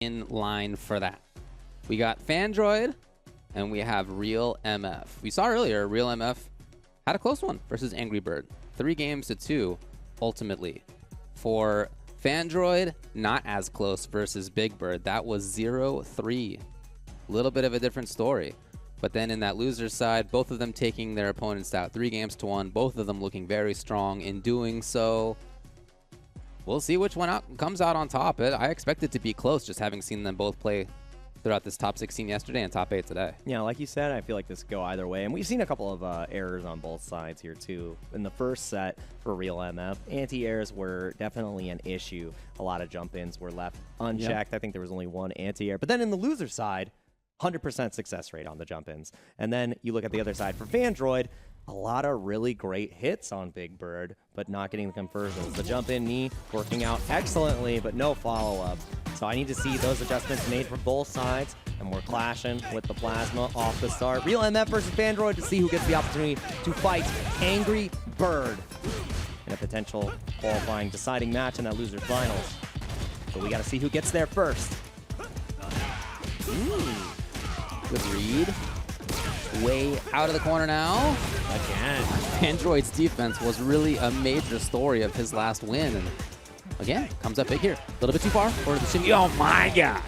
in line for that. We got Fandroid, and we have RealMF. We saw earlier, RealMF had a close one versus Angry Bird. 3 games to 2, ultimately. For Fandroid, not as close versus Big Bird. That was 0-3. Little bit of a different story. But then in that loser's side, both of them taking their opponents out 3 games to 1. Both of them looking very strong in doing so. We'll see which one comes out on top. I expect it to be close, just having seen them both play throughout this top 16 yesterday and top 8 today. Yeah, like you said, I feel like this could go either way. And we've seen a couple of errors on both sides here, too. In the first set for RealMF, anti-airs were definitely an issue. A lot of jump-ins were left unchecked. Yep. I think there was only 1 anti-air. But then in the loser side, 100% success rate on the jump-ins. And then you look at the other side for Fandroid, a lot of really great hits on Big Bird, but not getting the conversions. The jump-in knee working out excellently, but no follow-up. So I need to see those adjustments made for both sides, and we're clashing with the plasma off the start. RealMF versus Fandroid to see who gets the opportunity to fight Angry Bird in a potential qualifying deciding match in that loser's finals. But we got to see who gets there first. Good read. Way out of the corner now. Again. Fandroid's defense was really a major story of his last win. And again, comes up big here. A little bit too far for the shimmy. Oh my god.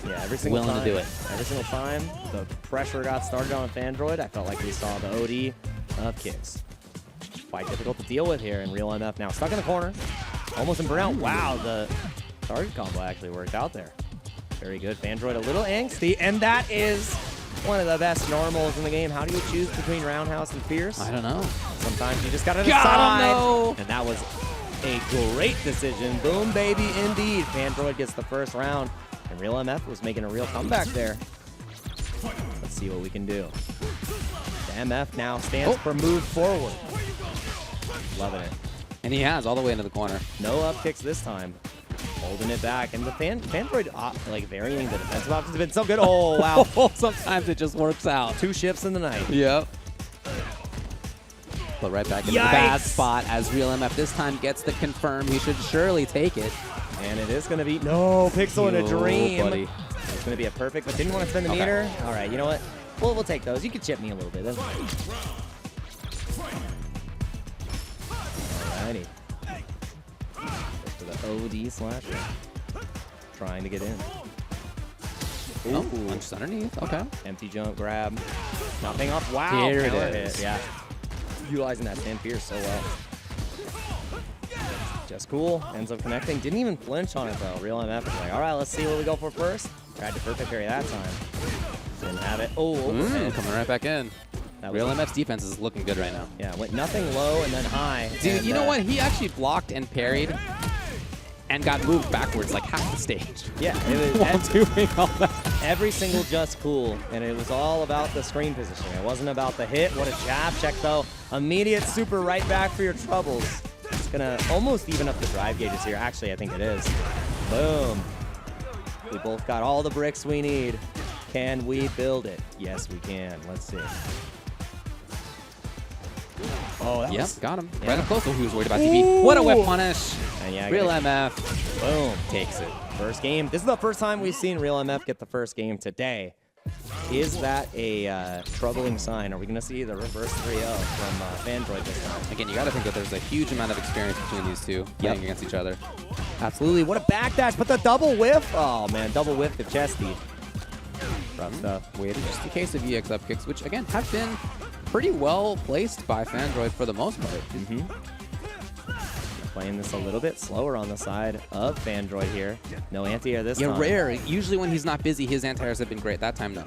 Yeah, every single willing time. To do it. Every single time the pressure got started on Fandroid, I felt like we saw the OD of kicks. Quite difficult to deal with here, and RealMF now stuck in the corner. Almost in burnout. Wow, the target combo actually worked out there. Very good. Fandroid a little angsty, and that is one of the best normals in the game. How do you choose between Roundhouse and Fierce? I don't know. Sometimes you just gotta decide. No. And that was a great decision. Boom, baby, indeed. Fandroid gets the first round, and RealMF was making a real comeback there. Let's see what we can do. The MF now stands for move forward. Loving it. And he has all the way into the corner. No up kicks this time. Holding it back, and the Fandroid like varying the defensive options have been so good. Oh wow! Sometimes it just works out. 2 shifts in the night. Yep. But right back in the bad spot as RealMF this time gets the confirm. He should surely take it. And it is going to be no Pixel in a dream. Buddy. It's going to be a perfect, but didn't want to spend the meter. All right, you know what? We'll take those. You can chip me a little bit. Alrighty. The OD slasher. Trying to get in. Ooh. Oh, just underneath. Okay. Empty jump grab. Nothing off. Wow. Here it is. Hit. Yeah. Utilizing that stand Fierce so well. Just cool. Ends up connecting. Didn't even flinch on it though. RealMF was like, all right, let's see what we go for first. Tried to perfect parry that time. Didn't have it. Oh, coming right back in. RealMF's defense is looking good right now. Yeah, went nothing low and then high. Dude, and, you know what? He actually blocked and parried and got moved backwards like half the stage. Yeah, it was doing all that. Every single just cool, and it was all about the screen position. It wasn't about the hit. What a jab check though. Immediate super right back for your troubles. It's gonna almost even up the drive gauges here. Actually, I think it is. Boom. We both got all the bricks we need. Can we build it? Yes, we can. Let's see. Oh, that was, got him. Yeah. Right up close. Oh, he was worried about TV. What a whip punish. And yeah, RealMF. Boom. Takes it. First game. This is the first time we've seen RealMF get the first game today. Is that a troubling sign? Are we going to see the reverse 3-0 from Fandroid this time? Again, you got to think that there's a huge amount of experience between these two playing against each other. Absolutely. What a backdash, but the double whiff. Oh, man. Double whiff to chesty. Rough stuff. Weird. Just a case of EX up kicks, which, again, have been pretty well placed by Fandroid for the most part. Playing this a little bit slower on the side of Fandroid here. No anti-air this time. Yeah, rare. Usually when he's not busy, his anti-airs have been great. That time, no.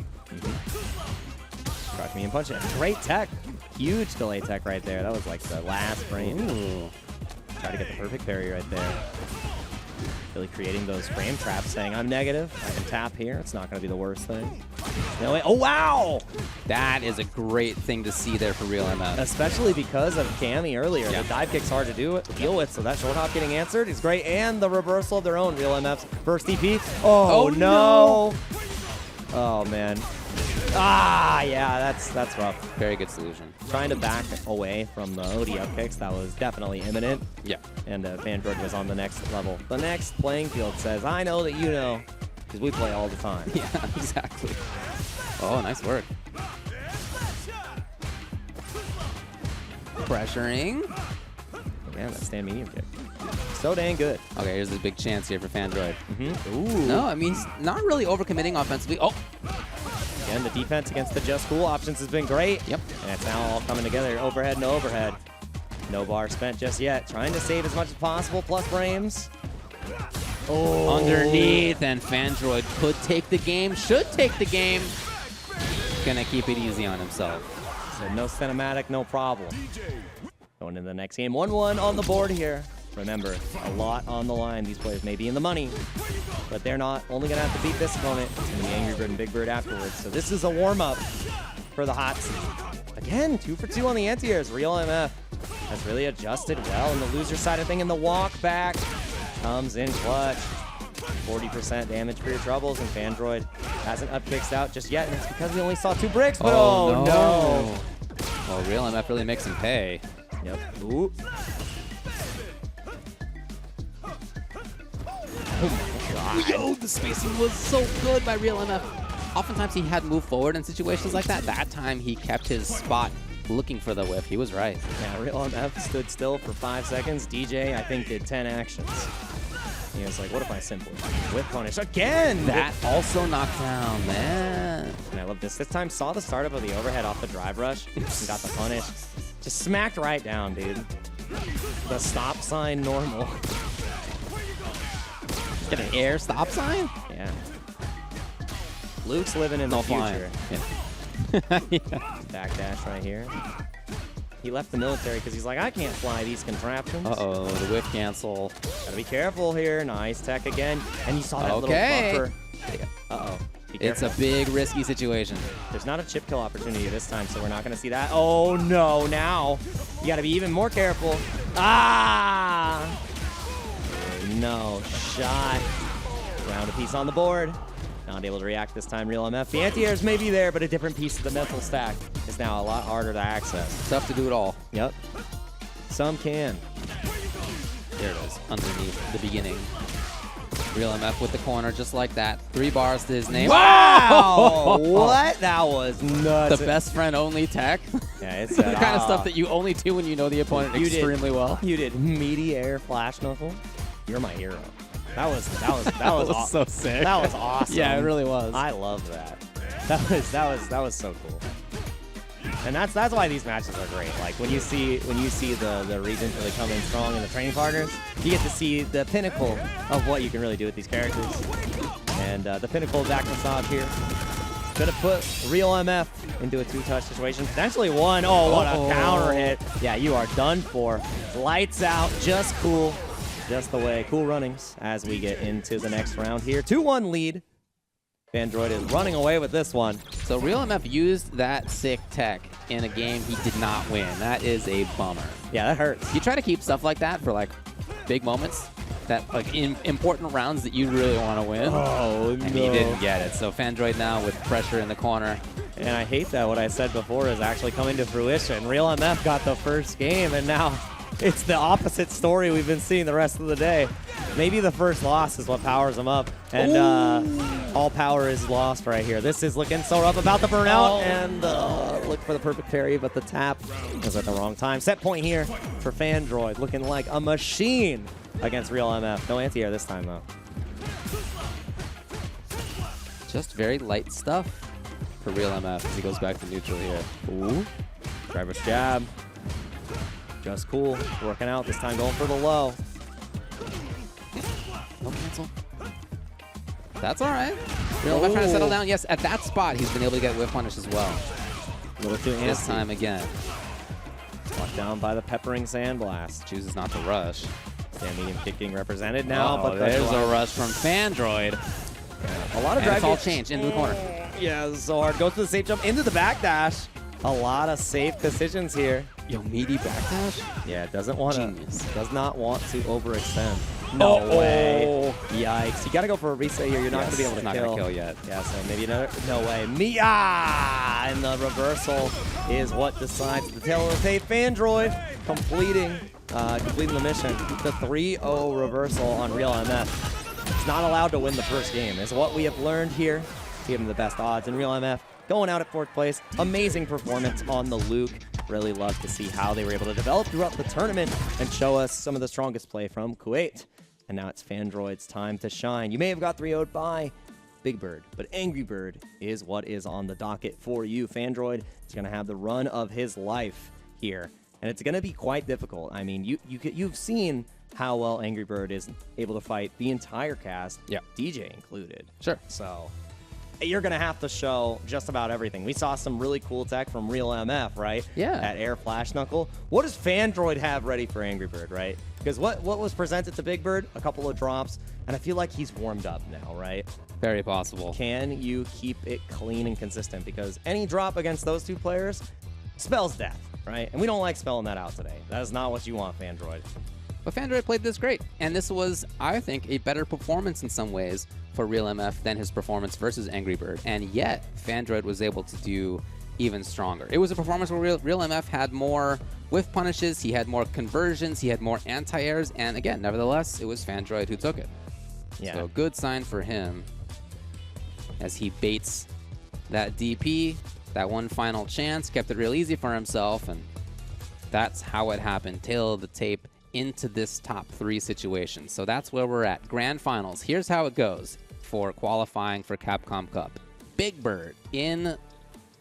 Crush me and punch it. Great tech. Huge delay tech right there. That was like the last frame. Ooh. Try to get the perfect parry right there. Really creating those frame traps, saying, I'm negative. I can tap here. It's not going to be the worst thing. No way. Oh, wow! That is a great thing to see there for RealMF. Especially because of Cammy earlier. The dive kick's hard to deal with, so that short hop getting answered is great. And the reversal of their own RealMF's first DP. Oh, no! Oh, man. Ah, yeah, that's rough. Very good solution. Trying to back away from the OD up kicks, that was definitely imminent. Yeah. And Fandroid was on the next level. The next playing field says, I know that you know because we play all the time. Yeah, exactly. Oh, nice work. Pressuring. Man, that stand medium kick. So dang good. Okay, here's the big chance here for Fandroid. Ooh. No, I mean, he's not really overcommitting offensively. Oh, Again, the defense against the Just Cool options has been great. Yep. And it's now all coming together. Overhead, no overhead. No bar spent just yet. Trying to save as much as possible, plus frames. Oh. underneath, and Fandroid could take the game, should take the game. Gonna keep it easy on himself. So no cinematic, no problem. Going into the next game, 1-1 on the board here. Remember, a lot on the line. These players may be in the money, but they're not only going to have to beat this opponent. It's going to be Angry Bird and Big Bird afterwards. So this is a warm-up for the hot seat. Again, 2 for 2 on the anti-airs. RealMF has really adjusted well in the loser side of thing, and the walk back comes in clutch. 40% damage for your troubles, and Fandroid hasn't up-fixed out just yet, and it's because we only saw 2 bricks, but oh no. Well, RealMF really makes him pay. Yep. Ooh. Oh my god. Yo, the spacing was so good by RealMF. Oftentimes he had moved forward in situations like that. That time he kept his spot looking for the whip. He was right. Yeah, RealMF stood still for 5 seconds. DJ, I think, did 10 actions. He was like, what if I simply whip punish again? That also knocked down, man. And I love this. This time saw the startup of the overhead off the drive rush and got the punish. Just smacked right down, dude. The stop sign normal. Get an air stop sign? Yeah. Luke's living in the future. Yeah. Yeah. Backdash right here. He left the military because he's like, I can't fly these contraptions. Uh-oh, the whip cancel. Gotta be careful here. Nice tech again. And you saw that little buffer. Uh-oh. It's a big, risky situation. There's not a chip kill opportunity this time, so we're not going to see that. Oh, no. Now, you got to be even more careful. Ah! No shot. Round a piece on the board. Not able to react this time, RealMF. The anti-airs may be there, but a different piece of the mental stack is now a lot harder to access. Tough to do it all. Yep. Some can. There it is, underneath the beginning. RealMF with the corner, just like that. 3 bars to his name. Wow! What? That was nuts. The best friend only tech. Yeah, it's the kind of stuff that you only do when you know the opponent extremely well. You did meaty air flash knuckle. You're my hero. That was so sick. That was awesome. Yeah, it really was. I love that. That was so cool. And that's why these matches are great. Like when you see the regions really come in strong in the training partners, you get to see the pinnacle of what you can really do with these characters. And the pinnacle of back massage here. Gonna put RealMF into a 2-touch situation. Potentially 1. Oh, what a counter hit. Yeah, you are done for. Lights out. Just cool. Just the way. Cool runnings as we get into the next round here. 2-1 lead. Fandroid is running away with this one. So RealMF used that sick tech in a game he did not win. That is a bummer. Yeah, that hurts. You try to keep stuff like that for like big moments, that like in important rounds that you really want to win. Oh, and he didn't get it. So Fandroid now with pressure in the corner. And I hate that what I said before is actually coming to fruition. RealMF got the first game, and now it's the opposite story we've been seeing the rest of the day. Maybe the first loss is what powers them up, and all power is lost right here. This is looking so rough about the burnout, and look for the perfect parry, but the tap was at the wrong time. Set point here for Fandroid, looking like a machine against RealMF. No anti-air this time, though. Just very light stuff for RealMF as he goes back to neutral here. Ooh, driver's jab. Just cool, working out this time, going for the low. No cancel. That's all right. RealMF trying to settle down. Yes, at that spot, he's been able to get whip punish as well. A little too antsy. This time again. Locked down by the peppering sandblast. Chooses not to rush. Stand medium kicking represented now, but there's a rush from Fandroid. A lot of drive. It's all changed into the corner. Yeah, so hard. Goes to the safe jump into the backdash. A lot of safe decisions here. Yo, meaty backdash? Yeah, does not want to overextend. No way. Yikes. You got to go for a reset here. You're not going to be able to kill. Not going to kill yet. Yeah, so maybe another. No way. And the reversal is what decides the tail of the tape. Fandroid completing the mission. The 3-0 reversal on RealMF. not allowed to win the first game, is what we have learned here. Give him the best odds. And RealMF going out at 4th place. Amazing performance on the Luke. Really love to see how they were able to develop throughout the tournament and show us some of the strongest play from Kuwait. And now it's Fandroid's time to shine. You may have got 3-0'd by Big Bird, but Angry Bird is what is on the docket for you. Fandroid is going to have the run of his life here, and it's going to be quite difficult. I mean, you've seen how well Angry Bird is able to fight the entire cast, Dee Jay included. Sure. So you're going to have to show just about everything. We saw some really cool tech from RealMF, right? Yeah. At Air Flash Knuckle. What does Fandroid have ready for Angry Bird, right? Because what was presented to Big Bird? A couple of drops, and I feel like he's warmed up now, right? Very possible. Can you keep it clean and consistent? Because any drop against those two players spells death, right? And we don't like spelling that out today. That is not what you want, Fandroid. But Fandroid played this great, and this was, I think, a better performance in some ways for RealMF than his performance versus Angry Bird, and yet Fandroid was able to do even stronger. It was a performance where RealMF had more whiff punishes, he had more conversions, he had more anti-airs, and again, nevertheless, it was Fandroid who took it. Yeah. So good sign for him as he baits that DP, that one final chance, kept it real easy for himself, and that's how it happened. Tail of the tape into this top 3 situation. So that's where we're at. Grand Finals. Here's how it goes for qualifying for Capcom Cup. Big Bird in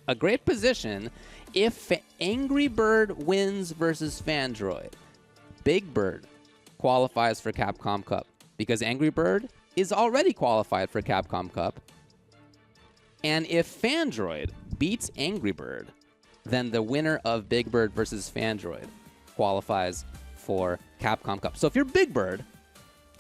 a great position if Angry Bird wins versus Fandroid. Big Bird qualifies for Capcom Cup because Angry Bird is already qualified for Capcom Cup. And if Fandroid beats Angry Bird, then the winner of Big Bird versus Fandroid qualifies for Capcom Cup. So if you're Big Bird,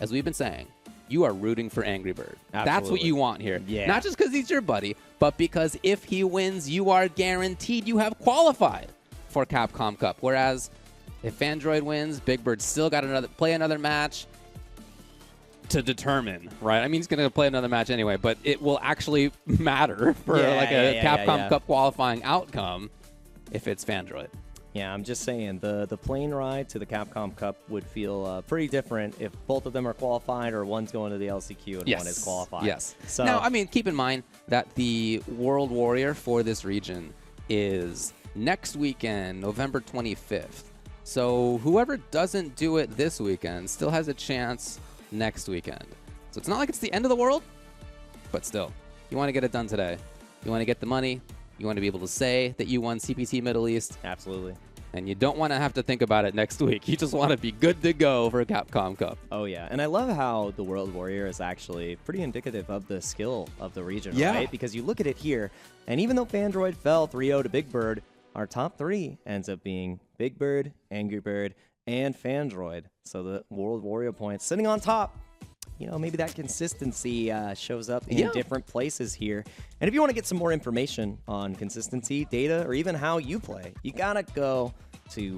as we've been saying, you are rooting for Angry Bird. Absolutely. That's what you want here. Yeah. Not just because he's your buddy, but because if he wins, you are guaranteed you have qualified for Capcom Cup. Whereas if Fandroid wins, Big Bird still got to play another match to determine, right? I mean, he's going to play another match anyway, but it will actually matter for a Capcom Cup qualifying outcome if it's Fandroid. Yeah, I'm just saying, the plane ride to the Capcom Cup would feel pretty different if both of them are qualified or one's going to the LCQ and one is qualified. Yes. So, now, I mean, keep in mind that the World Warrior for this region is next weekend, November 25th. So whoever doesn't do it this weekend still has a chance next weekend. So it's not like it's the end of the world, but still, you want to get it done today. You want to get the money. You want to be able to say that you won CPT Middle East. Absolutely. And you don't want to have to think about it next week. You just want to be good to go for Capcom Cup. Oh, yeah. And I love how the World Warrior is actually pretty indicative of the skill of the region, right? Because you look at it here, and even though Fandroid fell 3-0 to Big Bird, our top 3 ends up being Big Bird, Angry Bird, and Fandroid. So the World Warrior points sitting on top. You know, maybe that consistency shows up in different places here. And if you want to get some more information on consistency, data, or even how you play, you got to go to